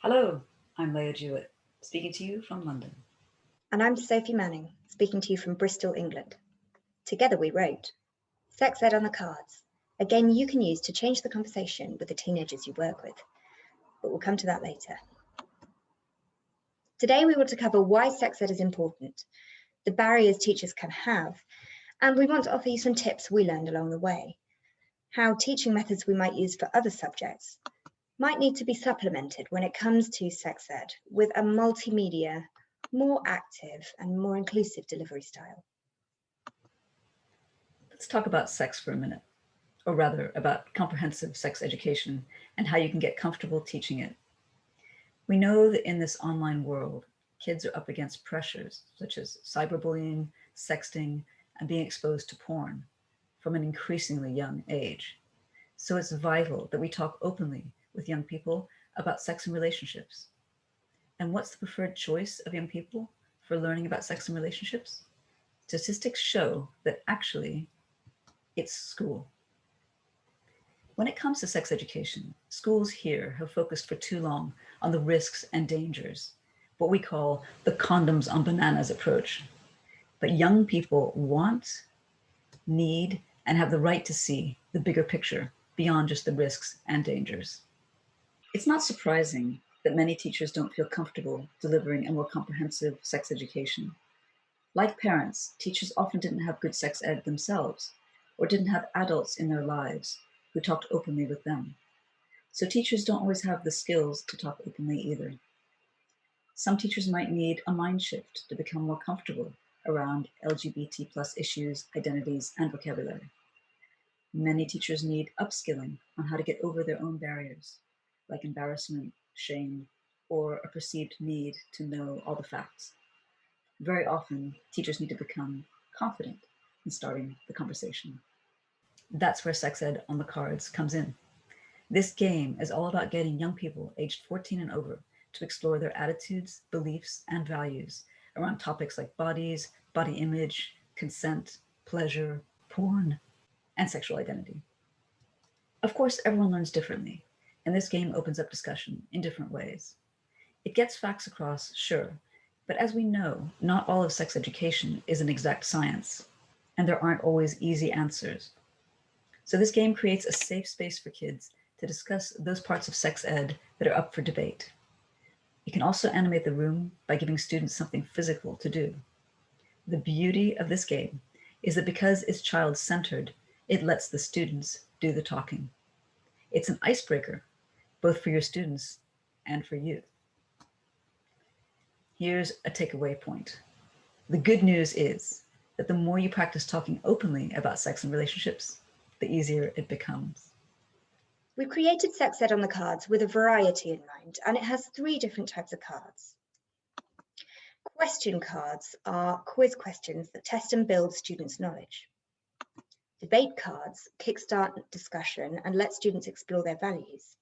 Hello, I'm Leah Jewett, speaking to you from London. And I'm Sophie Manning, speaking to you from Bristol, England. Together we wrote Sex Ed on the Cards, a game you can use to change the conversation with the teenagers you work with. But we'll come to that later. Today we want to cover why sex ed is important, the barriers teachers can have, and we want to offer you some tips we learned along the way. How teaching methods we might use for other subjects might need to be supplemented when it comes to sex ed with a multimedia, more active and more inclusive delivery style. Let's talk about sex for a minute, or rather about comprehensive sex education and how you can get comfortable teaching it. We know that in this online world, kids are up against pressures such as cyberbullying, sexting, and being exposed to porn from an increasingly young age. So it's vital that we talk openly with young people about sex and relationships. And what's the preferred choice of young people for learning about sex and relationships? Statistics show that actually it's school. When it comes to sex education, schools here have focused for too long on the risks and dangers, what we call the condoms on bananas approach. But young people want, need, and have the right to see the bigger picture beyond just the risks and dangers. It's not surprising that many teachers don't feel comfortable delivering a more comprehensive sex education. Like parents, teachers often didn't have good sex ed themselves, or didn't have adults in their lives who talked openly with them. So teachers don't always have the skills to talk openly either. Some teachers might need a mind shift to become more comfortable around LGBT plus issues, identities, and vocabulary. Many teachers need upskilling on how to get over their own barriers, like embarrassment, shame, or a perceived need to know all the facts. Very often, teachers need to become confident in starting the conversation. That's where Sex Ed on the Cards comes in. This game is all about getting young people aged 14 and over to explore their attitudes, beliefs, and values around topics like bodies, body image, consent, pleasure, porn, and sexual identity. Of course, everyone learns differently, and this game opens up discussion in different ways. It gets facts across, sure, but as we know, not all of sex education is an exact science, and there aren't always easy answers. So this game creates a safe space for kids to discuss those parts of sex ed that are up for debate. You can also animate the room by giving students something physical to do. The beauty of this game is that because it's child-centered, it lets the students do the talking. It's an icebreaker, both for your students and for you. Here's a takeaway point. The good news is that the more you practice talking openly about sex and relationships, the easier it becomes. We've created Sex Ed on the Cards with a variety in mind, and it has 3 different types of cards. Question cards are quiz questions that test and build students' knowledge. Debate cards kickstart discussion and let students explore their values.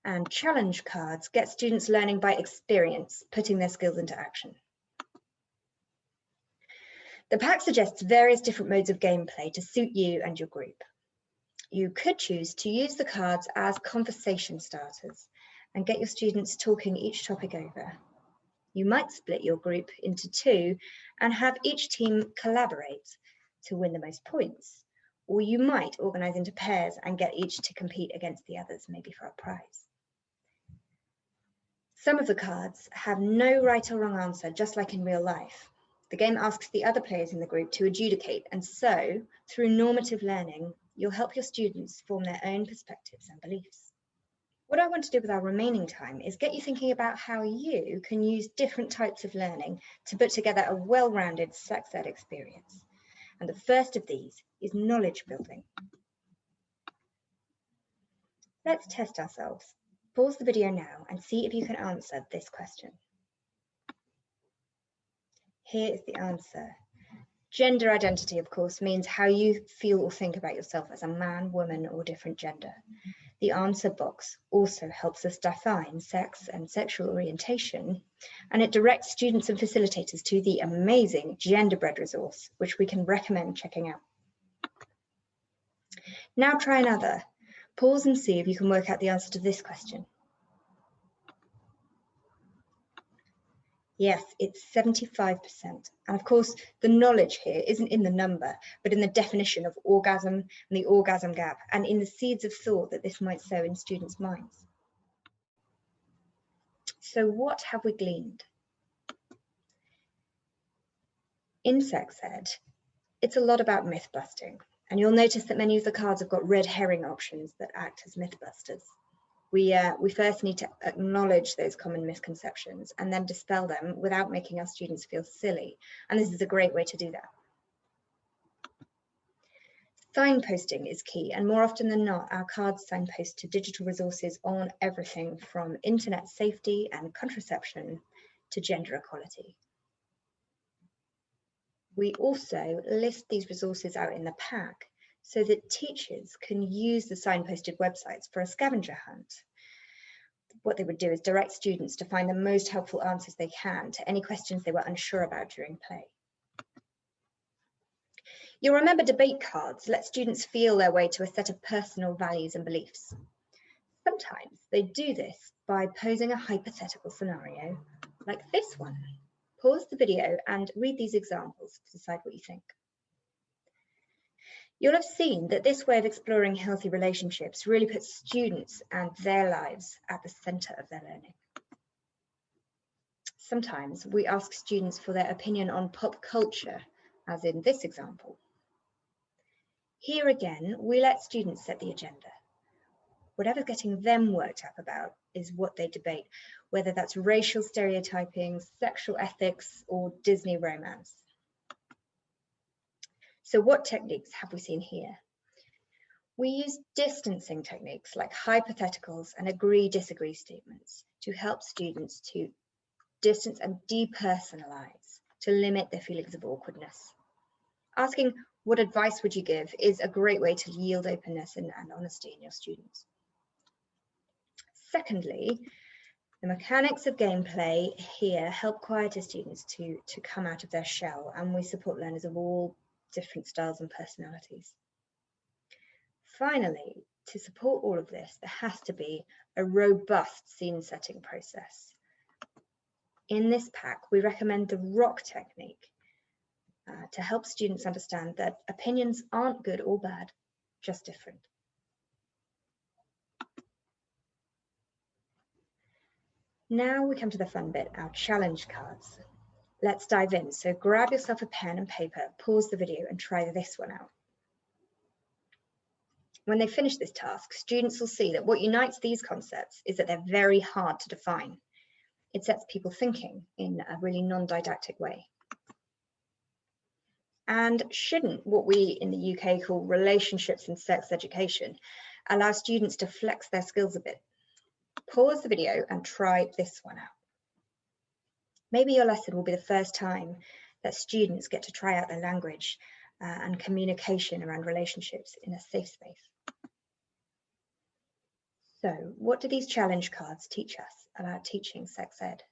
And challenge cards get students learning by experience, putting their skills into action. The pack suggests various different modes of gameplay to suit you and your group. You could choose to use the cards as conversation starters and get your students talking each topic over. You might split your group into 2 and have each team collaborate to win the most points, or you might organize into pairs and get each to compete against the others, maybe for a prize. Some of the cards have no right or wrong answer, just like in real life. The game asks the other players in the group to adjudicate, and so, through normative learning, you'll help your students form their own perspectives and beliefs. What I want to do with our remaining time is get you thinking about how you can use different types of learning to put together a well-rounded sex ed experience. And the first of these is knowledge building. Let's test ourselves. Pause the video now and see if you can answer this question. Here is the answer. Gender identity, of course, means how you feel or think about yourself as a man, woman, or different gender. The answer box also helps us define sex and sexual orientation, and it directs students and facilitators to the amazing Genderbread resource, which we can recommend checking out. Now try another. Pause and see if you can work out the answer to this question. Yes, it's 75%. And of course, the knowledge here isn't in the number, but in the definition of orgasm and the orgasm gap, and in the seeds of thought that this might sow in students' minds. So what have we gleaned? In sex ed, it's a lot about myth busting, and you'll notice that many of the cards have got red herring options that act as myth busters. We first need to acknowledge those common misconceptions and then dispel them without making our students feel silly. And this is a great way to do that. Signposting is key, and more often than not, our cards signpost to digital resources on everything from internet safety and contraception to gender equality. We also list these resources out in the pack so that teachers can use the signposted websites for a scavenger hunt. What they would do is direct students to find the most helpful answers they can to any questions they were unsure about during play. You'll remember debate cards let students feel their way to a set of personal values and beliefs. Sometimes they do this by posing a hypothetical scenario like this one. Pause the video and read these examples to decide what you think. You'll have seen that this way of exploring healthy relationships really puts students and their lives at the center of their learning. Sometimes we ask students for their opinion on pop culture, as in this example. Here again, we let students set the agenda. Whatever's getting them worked up about is what they debate, whether that's racial stereotyping, sexual ethics, or Disney romance. So what techniques have we seen here? We use distancing techniques like hypotheticals and agree-disagree statements to help students to distance and depersonalize, to limit their feelings of awkwardness. Asking, what advice would you give, is a great way to yield openness and honesty in your students. Secondly, the mechanics of gameplay here help quieter students to come out of their shell, and we support learners of all different styles and personalities. Finally, to support all of this, there has to be a robust scene setting process. In this pack, we recommend the rock technique to help students understand that opinions aren't good or bad, just different. Now we come to the fun bit, our challenge cards. Let's dive in. So grab yourself a pen and paper, pause the video and try this one out. When they finish this task, students will see that what unites these concepts is that they're very hard to define. It sets people thinking in a really non-didactic way. And shouldn't what we in the UK call relationships and sex education allow students to flex their skills a bit? Pause the video and try this one out. Maybe your lesson will be the first time that students get to try out their language and communication around relationships in a safe space. So, what do these challenge cards teach us about teaching sex ed?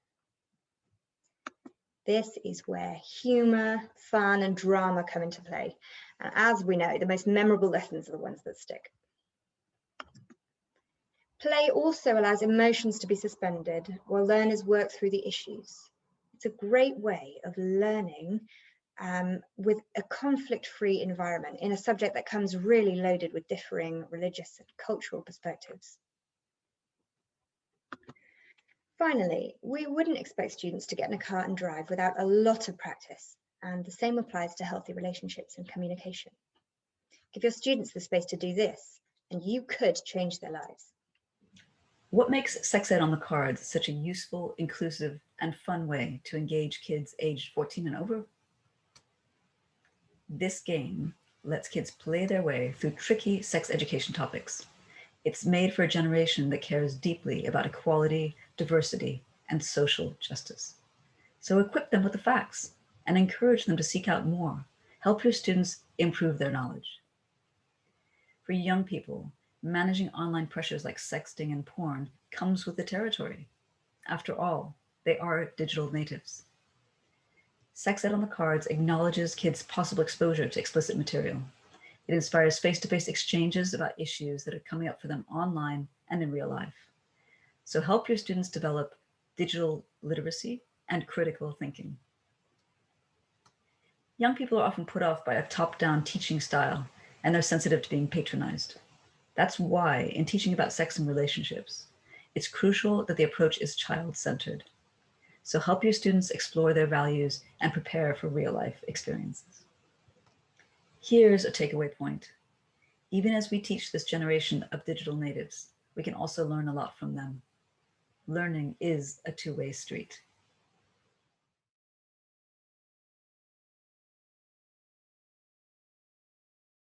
This is where humour, fun and drama come into play. And as we know, the most memorable lessons are the ones that stick. Play also allows emotions to be suspended while learners work through the issues. It's a great way of learning with a conflict-free environment in a subject that comes really loaded with differing religious and cultural perspectives. Finally, we wouldn't expect students to get in a car and drive without a lot of practice, and the same applies to healthy relationships and communication. Give your students the space to do this, and you could change their lives. What makes sex ed on the cards such a useful, inclusive, and fun way to engage kids aged 14 and over? This game lets kids play their way through tricky sex education topics. It's made for a generation that cares deeply about equality, diversity, and social justice. So equip them with the facts and encourage them to seek out more. Help your students improve their knowledge. For young people, managing online pressures like sexting and porn comes with the territory. After all, they are digital natives. Sex Ed on the Cards acknowledges kids' possible exposure to explicit material. It inspires face-to-face exchanges about issues that are coming up for them online and in real life. So help your students develop digital literacy and critical thinking. Young people are often put off by a top-down teaching style, and they're sensitive to being patronized. That's why, in teaching about sex and relationships, it's crucial that the approach is child-centered. So help your students explore their values and prepare for real-life experiences. Here's a takeaway point. Even as we teach this generation of digital natives, we can also learn a lot from them. Learning is a two-way street.